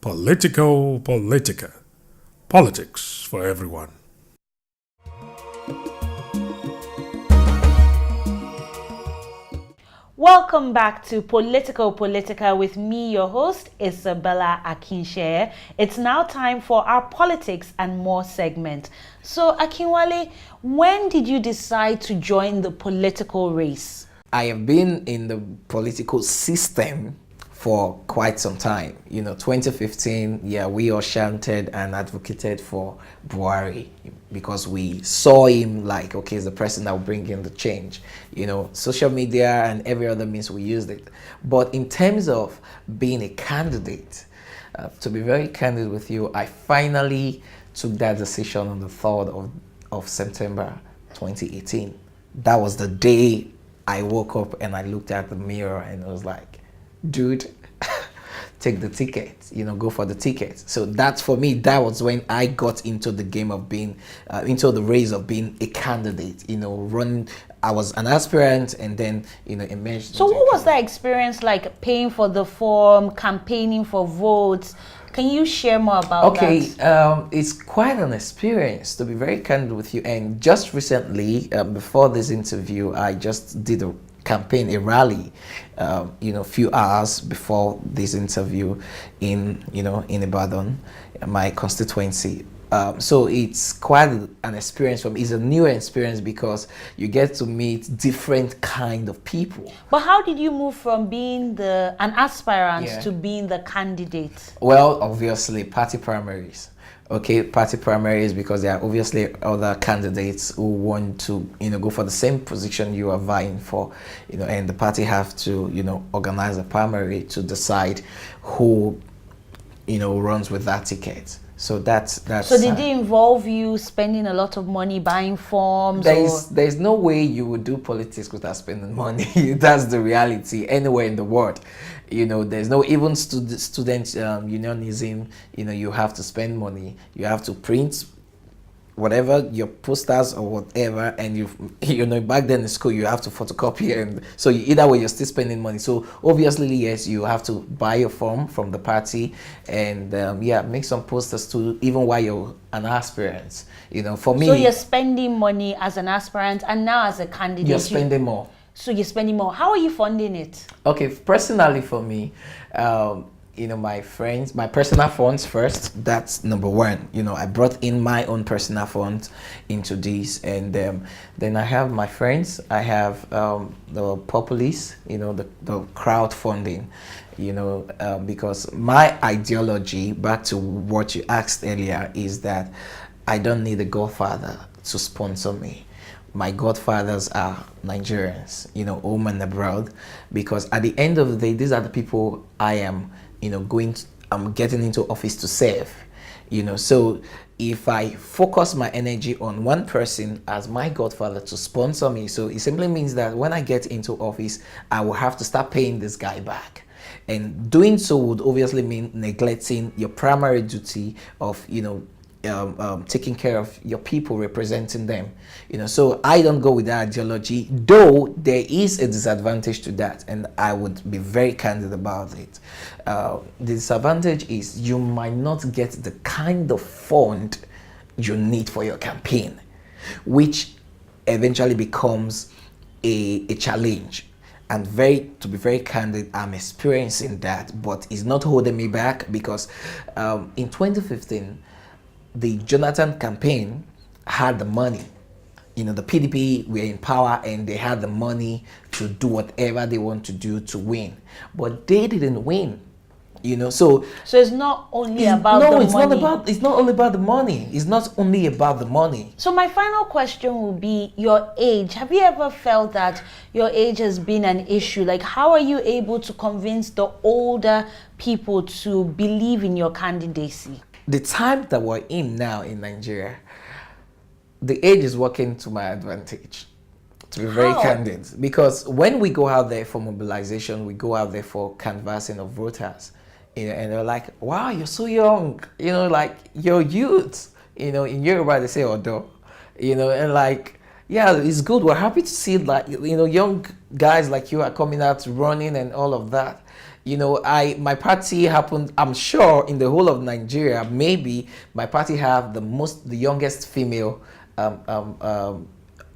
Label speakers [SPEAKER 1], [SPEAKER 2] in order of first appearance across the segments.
[SPEAKER 1] Politico Politica. Politics for everyone.
[SPEAKER 2] Welcome back to Politico Politica with me, your host, Isabella Akinseye. It's now time for our politics and more segment. So, Akinwale, when did you decide to join the political race?
[SPEAKER 3] I have been in the political system for quite some time. 2015, we all chanted and advocated for Buhari because we saw him like, okay, he's the person that will bring in the change. Social media and every other means we used it. But in terms of being a candidate, to be very candid with you, I finally took that decision on the 3rd of September 2018. That was the day I woke up and I looked at the mirror and I was like, dude, take the ticket, go for the ticket. So that's, for me, that was when I got into the game of being, into the race of being a candidate, running. I was an aspirant and then, emerged.
[SPEAKER 2] So what was that experience like, paying for the form, campaigning for votes? Can you share more about that?
[SPEAKER 3] Okay, it's quite an experience, to be very candid with you. And just recently, before this interview, I just did a campaign, a rally, a few hours before this interview in Ibadan, my constituency. So it's quite an experience for me. It's a new experience because you get to meet different kind of people.
[SPEAKER 2] But how did you move from being an aspirant to being the candidate?
[SPEAKER 3] Well, obviously, party primaries. Okay, party primaries, because there are obviously other candidates who want to, go for the same position you are vying for, and the party have to, organize a primary to decide who, runs with that ticket. So that's.
[SPEAKER 2] So did it involve you spending a lot of money buying forms?
[SPEAKER 3] There's no way you would do politics without spending money. That's the reality anywhere in the world. There's no even student unionism. You have to spend money. You have to print whatever your posters or whatever, and back then in school you have to photocopy, and so either way you're still spending money. So obviously, yes, you have to buy a form from the party and make some posters too, even while you're an aspirant. For me,
[SPEAKER 2] so you're spending money as an aspirant, and now as a candidate
[SPEAKER 3] you're spending more.
[SPEAKER 2] So you're spending more. How are you funding it?
[SPEAKER 3] Okay, personally for me, my friends, my personal funds first. That's number one. I brought in my own personal funds into this, and then I have my friends. I have the populists, the crowdfunding, because my ideology, back to what you asked earlier, is that I don't need a godfather to sponsor me. My godfathers are Nigerians, home and abroad, because at the end of the day, these are the people I am, I'm getting into office to serve, So if I focus my energy on one person as my godfather to sponsor me, so it simply means that when I get into office, I will have to start paying this guy back. And doing so would obviously mean neglecting your primary duty of, taking care of your people, representing them. So I don't go with that ideology, though there is a disadvantage to that, and I would be very candid about it. The disadvantage is you might not get the kind of fund you need for your campaign, which eventually becomes a challenge. And to be very candid, I'm experiencing that, but it's not holding me back, because in 2015, the Jonathan campaign had the money. The PDP were in power and they had the money to do whatever they want to do to win. But they didn't win. So
[SPEAKER 2] it's not only about the money.
[SPEAKER 3] It's not only about the money. It's not only about the money.
[SPEAKER 2] So my final question will be your age. Have you ever felt that your age has been an issue? Like, how are you able to convince the older people to believe in your candidacy?
[SPEAKER 3] The time that we're in now in Nigeria, the age is working to my advantage, to be very candid. Because when we go out there for mobilization, we go out there for canvassing of voters, and they're like, wow, you're so young, like you're youth. In Yoruba they say odo, and like, yeah, it's good. We're happy to see that, young guys like you are coming out running and all of that. You know, my party happened, I'm sure in the whole of Nigeria, maybe my party have the youngest female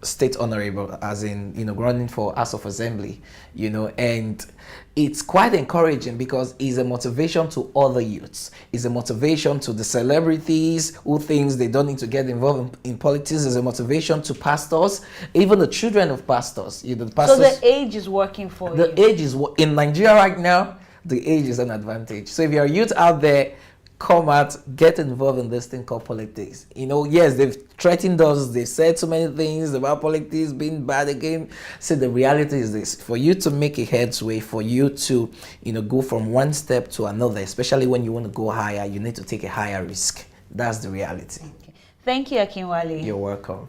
[SPEAKER 3] state honorable, as in, you know, running for House of Assembly, you know, and it's quite encouraging because it's a motivation to other youths. It's a motivation to the celebrities who thinks they don't need to get involved in politics. It's a motivation to pastors, even the children of pastors. You know, the pastors.
[SPEAKER 2] So the age is working for you.
[SPEAKER 3] The age is in Nigeria right now. The age is an advantage. So if you're a youth out there, come out, get involved in this thing called politics. You know, yes, they've threatened us, they've said so many things about politics being bad again. So the reality is this: for you to make a headway, for you to, you know, go from one step to another, especially when you want to go higher, you need to take a higher risk. That's the reality.
[SPEAKER 2] Okay. Thank you, Akinwale.
[SPEAKER 3] You're welcome.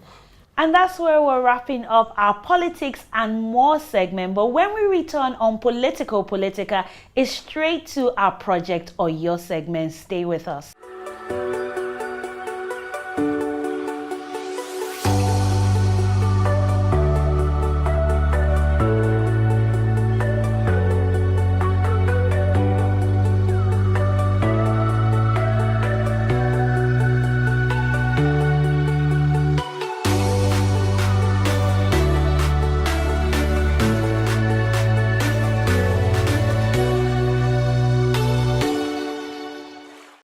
[SPEAKER 2] And that's where we're wrapping up our politics and more segment. But when we return on Politico Politica, it's straight to our project or your segment. Stay with us.